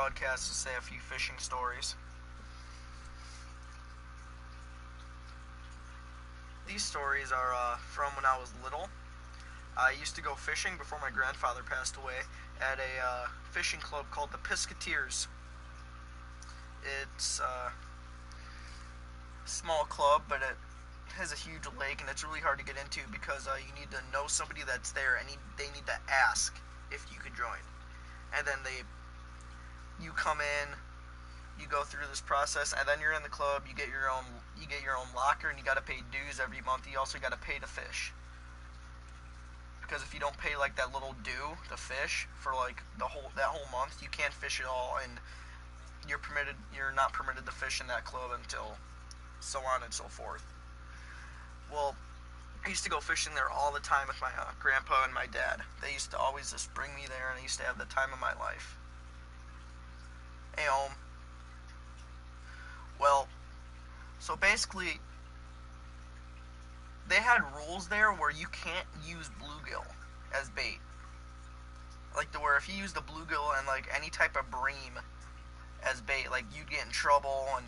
broadcast to say a few fishing stories. These stories are from when I was little. I used to go fishing before my grandfather passed away at a fishing club called the Pisketeers. It's a small club, but it has a huge lake, and it's really hard to get into because you need to know somebody that's there, and they need to ask if you could join. And then you come in, you go through this process, and then you're in the club. You get your own locker, and you got to pay dues every month. You also got to pay to fish, because if you don't pay like that little due to fish for like that whole month, you can't fish at all, and you're not permitted to fish in that club until so on and so forth. Well, I used to go fishing there all the time with my grandpa and my dad. They used to always just bring me there, and I used to have the time of my life. Well, so basically, they had rules there where you can't use bluegill as bait. Like where if you use the bluegill and like any type of bream as bait, like you'd get in trouble, and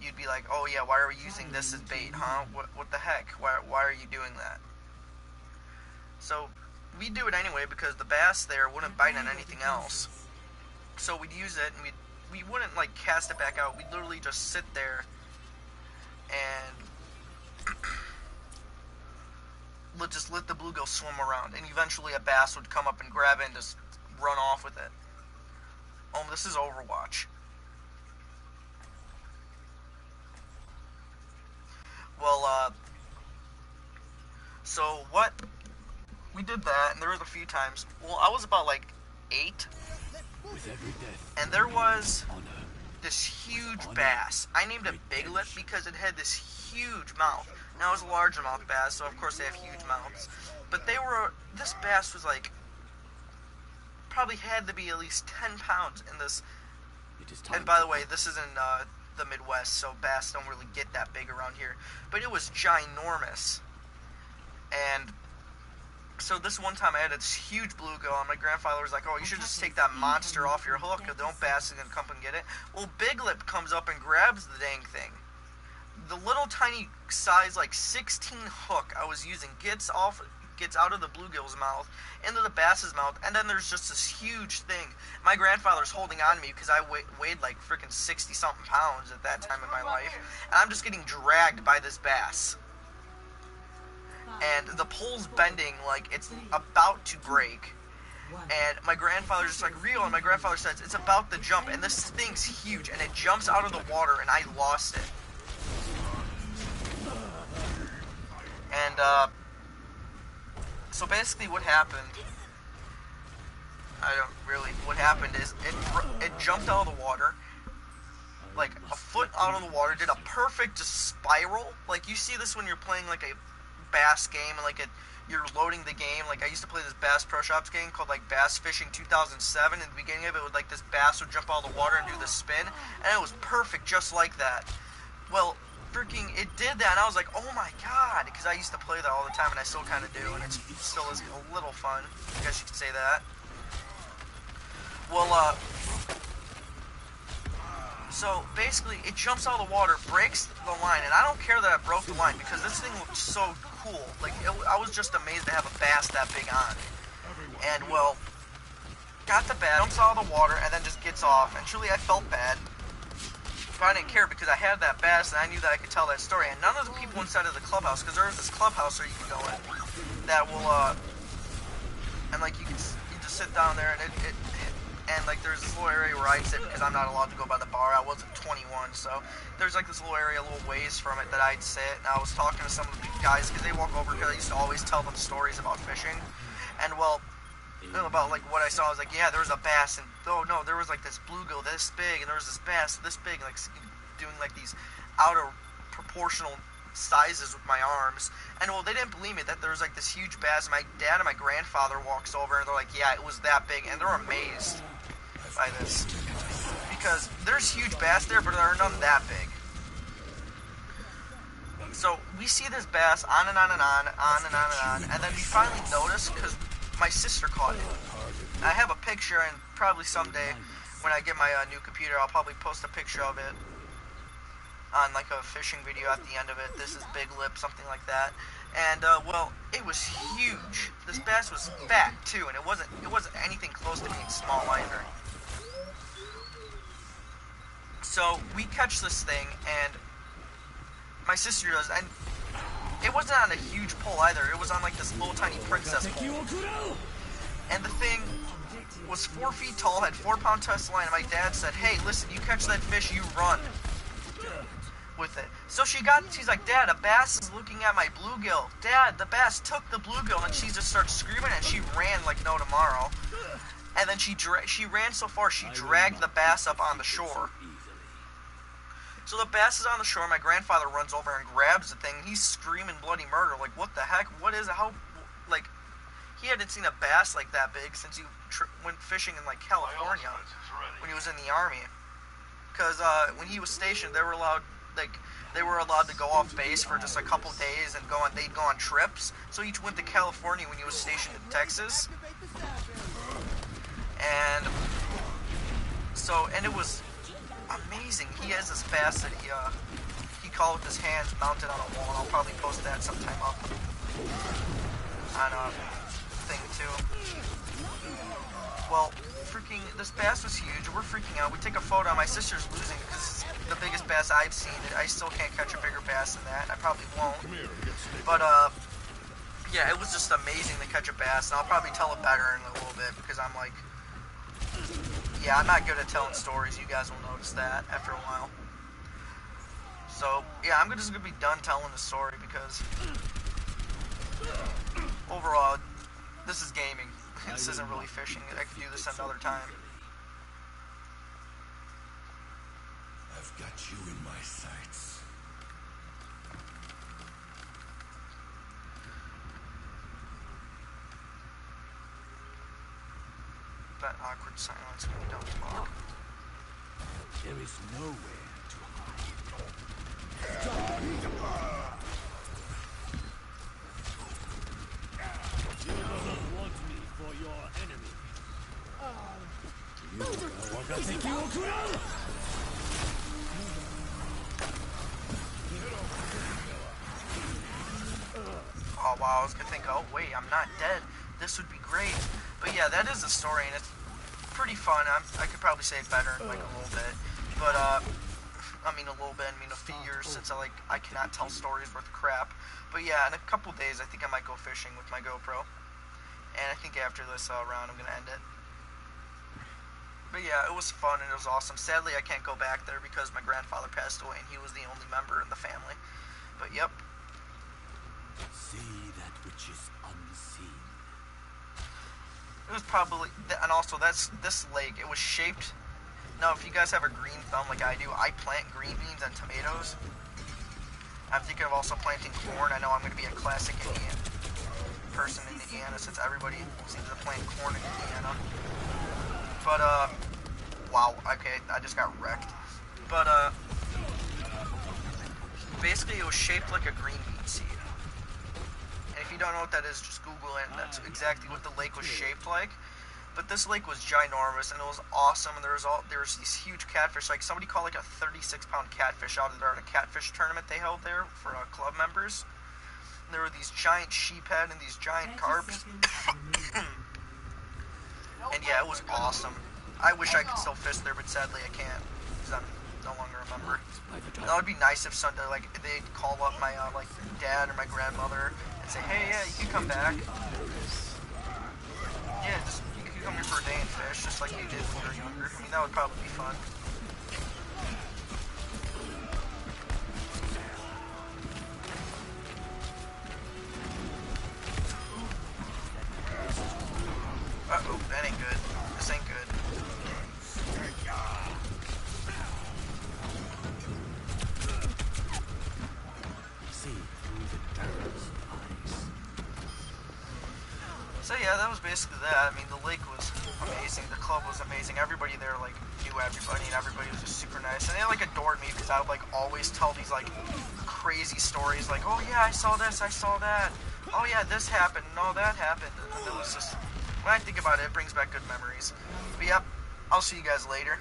you'd be like, oh yeah, why are we using this as bait, huh? What the heck? Why are you doing that? So we'd do it anyway because the bass there wouldn't bite on anything else. So we'd use it, and we wouldn't like cast it back out. We'd literally just sit there and just let the bluegill swim around, and eventually a bass would come up and grab it and just run off with it. Oh, this is Overwatch. Well, so what, we did that, and there was a few times, well, I was about like 8, and there was this huge bass. I named it Big Lip because it had this huge mouth. Now it was a largemouth bass, so of course they have huge mouths, but this bass was like, probably had to be at least 10 pounds in this, and by the way, this is in the Midwest, so bass don't really get that big around here, but it was ginormous. And so this one time I had this huge bluegill, and my grandfather was like, oh, you should just take that monster off your hook, or don't bass is going to come and get it. Well, Big Lip comes up and grabs the dang thing. The little tiny size, like 16 hook I was using gets out of the bluegill's mouth into the bass's mouth, and then there's just this huge thing. My grandfather's holding on to me because I weighed like freaking 60-something pounds at that time in my life, and I'm just getting dragged by this bass. And the pole's bending like it's about to break. And my grandfather's just like, reel, and my grandfather says, it's about to jump, and this thing's huge, and it jumps out of the water, and I lost it. And, so basically what happened, what happened is, it jumped out of the water, like a foot out of the water, did a perfect spiral. Like, you see this when you're playing like a bass game, and like you're loading the game. Like, I used to play this Bass Pro Shops game called like Bass Fishing 2007. In the beginning of it, would like this bass would jump out of the water and do the spin, and it was perfect just like that. Well, freaking, it did that, and I was like, oh my god, because I used to play that all the time, and I still kind of do, and it still is a little fun, I guess you could say that. Well, so basically, it jumps out of the water, breaks the line, and I don't care that I broke the line, because this thing looked so cool. Like, I was just amazed to have a bass that big on. And, well, got the bass, jumps out of the water, and then just gets off, and truly I felt bad. But I didn't care because I had that bass, and I knew that I could tell that story. And none of the people inside of the clubhouse, because there was this clubhouse where you can go in, that will, and like you just sit down there, and like there's this little area where I'd sit because I'm not allowed to go by the bar. I wasn't 21, so there's like this little area a little ways from it that I'd sit, and I was talking to some of the guys because they walk over because I used to always tell them stories about fishing, and well, about like what I saw, I was like, yeah, there was a bass, and oh no, there was like this bluegill this big, and there was this bass this big, like doing like these out of proportional sizes with my arms. And well, they didn't believe me that there was like this huge bass. My dad and my grandfather walks over, and they're like, yeah, it was that big, and they're amazed by this because there's huge bass there, but there are none that big. So we see this bass on and on and on, on and on and on, and then we finally notice because my sister caught it. I have a picture, and probably someday when I get my new computer, I'll probably post a picture of it on like a fishing video at the end of it. This is Big Lip, something like that. And well, it was huge. This bass was fat too, and it wasn't anything close to being small either. So we catch this thing, and my sister does, and it wasn't on a huge pole either. It was on like this little tiny princess pole. And the thing was 4 feet tall, had 4-pound test line, and my dad said, "Hey, listen, you catch that fish, you run with it." So she's like, "Dad, a bass is looking at my bluegill. Dad, the bass took the bluegill," and she just starts screaming, and she ran like no tomorrow. And then she ran so far, she dragged the bass up on the shore. So the bass is on the shore. My grandfather runs over and grabs the thing. He's screaming bloody murder. Like, what the heck? What is it? How, like, he hadn't seen a bass like that big since he went fishing in, like, California when he was in the Army. Because when he was stationed, they were allowed to go off base for just a couple days and they'd go on trips. So he went to California when he was stationed in Texas. And it was amazing. He has this bass that he caught with his hands mounted on a wall, and I'll probably post that sometime up on a thing too. Well, freaking, this bass was huge. We're freaking out. We take a photo. My sister's losing because it's the biggest bass I've seen. I still can't catch a bigger bass than that. I probably won't. But yeah, it was just amazing to catch a bass, and I'll probably tell it better in a little bit because I'm like, yeah, I'm not good at telling stories. You guys will notice that after a while. So, yeah, I'm just going to be done telling the story because overall, this is gaming. This isn't really fishing. I could do this another time. I've got you in my sights. That awkward silence when you don't talk. There is nowhere to hide. You don't want me for your enemy. Oh wow, I was gonna think, oh wait, I'm not dead. This would be great. But yeah, that is a story, and it's pretty fun. I could probably say it better in like a little bit. But I mean a little bit, I mean a few years since I cannot tell stories worth crap. But yeah, in a couple days I think I might go fishing with my GoPro. And I think after this round I'm gonna end it. But yeah, it was fun and it was awesome. Sadly I can't go back there because my grandfather passed away and he was the only member in the family. But yep. See that which is unseen. It was probably, and also this lake, it was shaped. Now if you guys have a green thumb like I do, I plant green beans and tomatoes. I'm thinking of also planting corn. I know I'm going to be a classic Indian person in Indiana since everybody seems to plant corn in Indiana. But wow, okay, I just got wrecked. But basically it was shaped like a green bean seed. If you don't know what that is, just Google it, and that's exactly what the lake was shaped like. But this lake was ginormous, and it was awesome, and there was these huge catfish, like somebody caught like a 36-pound catfish out of there at a catfish tournament they held there for club members. And there were these giant sheephead and these giant carps. And yeah, it was awesome. I wish I could still fish there, but sadly I can't, because I'm no longer a member. And that would be nice if Sunday, like, they'd call up my, like, dad or my grandmother and say, hey, yeah, you can come back. Yeah, just, you can come here for a day and fish, just like you did when you were younger. I mean, that would probably be fun. Uh-oh, that ain't good. This ain't good. So yeah, that was basically that. I mean, the lake was amazing. The club was amazing. Everybody there, like, knew everybody, and everybody was just super nice. And they, like, adored me because I would, like, always tell these, like, crazy stories. Like, oh, yeah, I saw this, I saw that. Oh, yeah, this happened. No, that happened. And it was just, when I think about it, it brings back good memories. But, yep, I'll see you guys later.